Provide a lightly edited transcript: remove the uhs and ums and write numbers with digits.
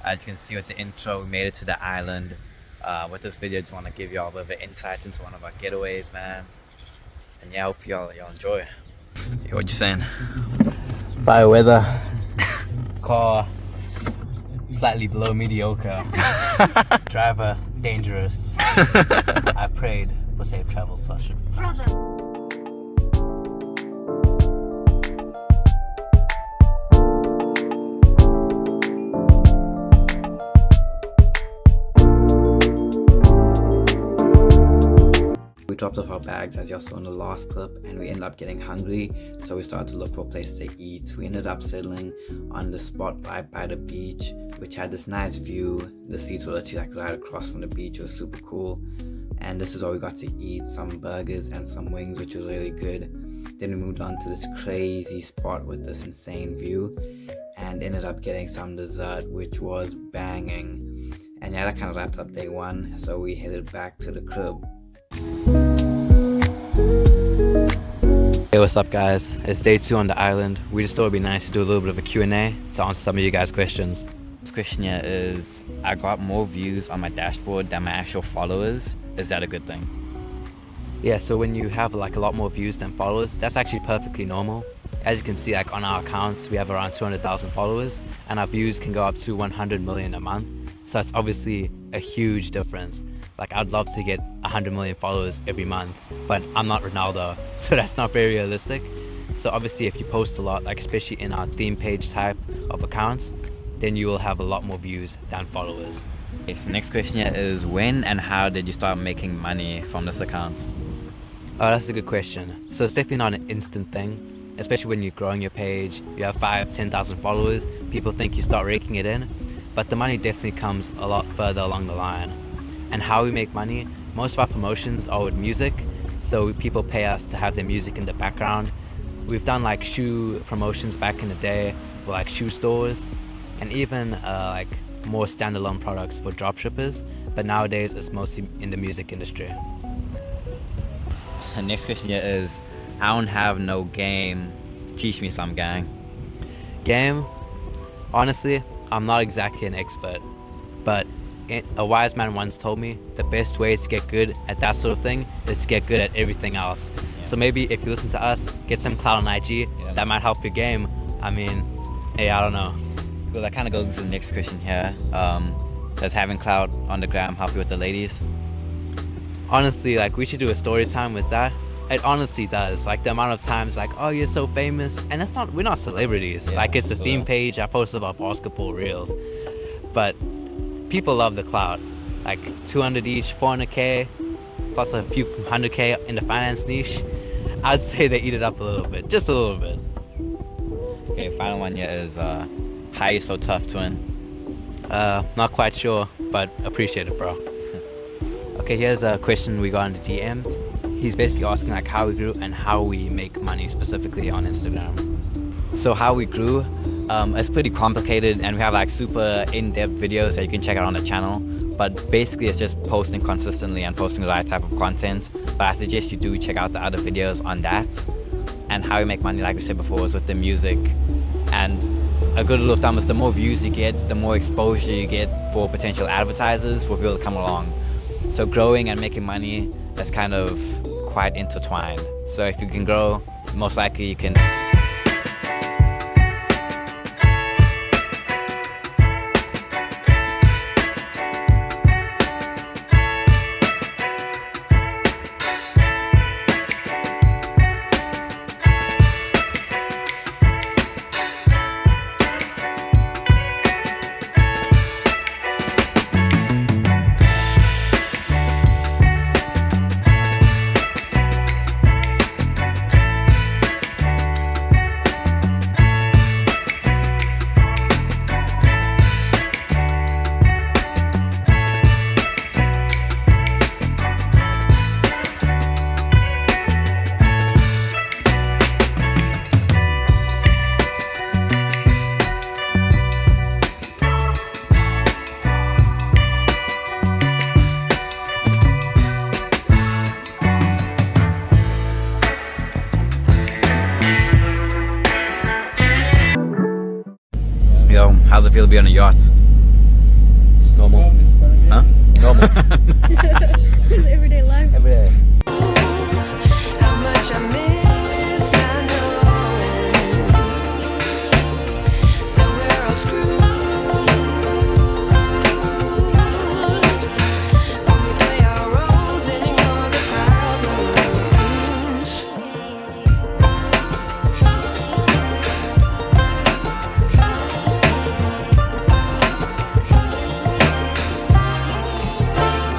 As you can see with the intro, we made it to the island. With this video, I just want to give y'all a little bit of insights into one of our getaways, man. And yeah, hope y'all enjoy. Yeah, what you saying? Fire weather. Car slightly below mediocre. Driver dangerous. I prayed for safe travels, Sasha. We dropped off our bags as y'all saw in the last clip, and we ended up getting hungry, so we started to look for a place to eat. We ended up settling on the spot right by the beach, which had this nice view. The seats were literally like right across from the beach. It was super cool, and this is where we got to eat some burgers and some wings, which was really good. Then we moved on to this crazy spot with this insane view and ended up getting some dessert, which was banging. And yeah, that kind of wrapped up day one, so we headed back to the crib. Hey, what's up guys? It's day 2 on the island. We just thought it'd be nice to do a little bit of a Q&A to answer some of you guys' questions. This question here is, I got more views on my dashboard than my actual followers. Is that a good thing? Yeah, so when you have like a lot more views than followers, that's actually perfectly normal. As you can see, like on our accounts, we have around 200,000 followers and our views can go up to 100 million a month. So it's obviously a huge difference. Like I'd love to get 100 million followers every month, but I'm not Ronaldo, so that's not very realistic. So obviously if you post a lot, like especially in our theme page type of accounts, then you will have a lot more views than followers. Okay, so next question here is, when and how did you start making money from this account? Oh, that's a good question. So it's definitely not an instant thing, especially when you're growing your page, you have 5,000-10,000 followers, people think you start raking it in, but the money definitely comes a lot further along the line. And how we make money, most of our promotions are with music, so people pay us to have their music in the background. We've done like shoe promotions back in the day, or like shoe stores, and even like more standalone products for dropshippers, but nowadays it's mostly in the music industry. The next question here is, I don't have no game, teach me some, gang. Game? Honestly, I'm not exactly an expert, but a wise man once told me the best way to get good at that sort of thing is to get good at everything else. Yeah. So maybe if you listen to us, get some clout on IG, that might help your game. I mean, hey, I don't know. Well, that kind of goes to the next question here. Does having clout on the gram help you with the ladies? Honestly, like we should do a story time with that. It honestly does. Like the amount of times like, oh, you're so famous, and it's not, we're not celebrities. Like it's the theme page, I post about basketball reels, but people love the clout. Like 200 each, 400k, plus a few 100k in the finance niche. I'd say they eat it up a little bit, just a little bit. Okay, final one here is, how are you so tough, twin? Not quite sure, but appreciate it, bro. Okay, here's a question we got in the DMs. He's basically asking like how we grew and how we make money specifically on Instagram. So how we grew, it's pretty complicated, and we have like super in-depth videos that you can check out on the channel, but basically it's just posting consistently and posting the right type of content. But I suggest you do check out the other videos on that. And how we make money, like we said before, is with the music. And a good rule of thumb is the more views you get, the more exposure you get for potential advertisers, for people to come along. So growing and making money is kind of quite intertwined. So if you can grow, most likely you can. How's it feel to be on a yacht? Normal. Huh? Normal. It's everyday life. Every day. How much I miss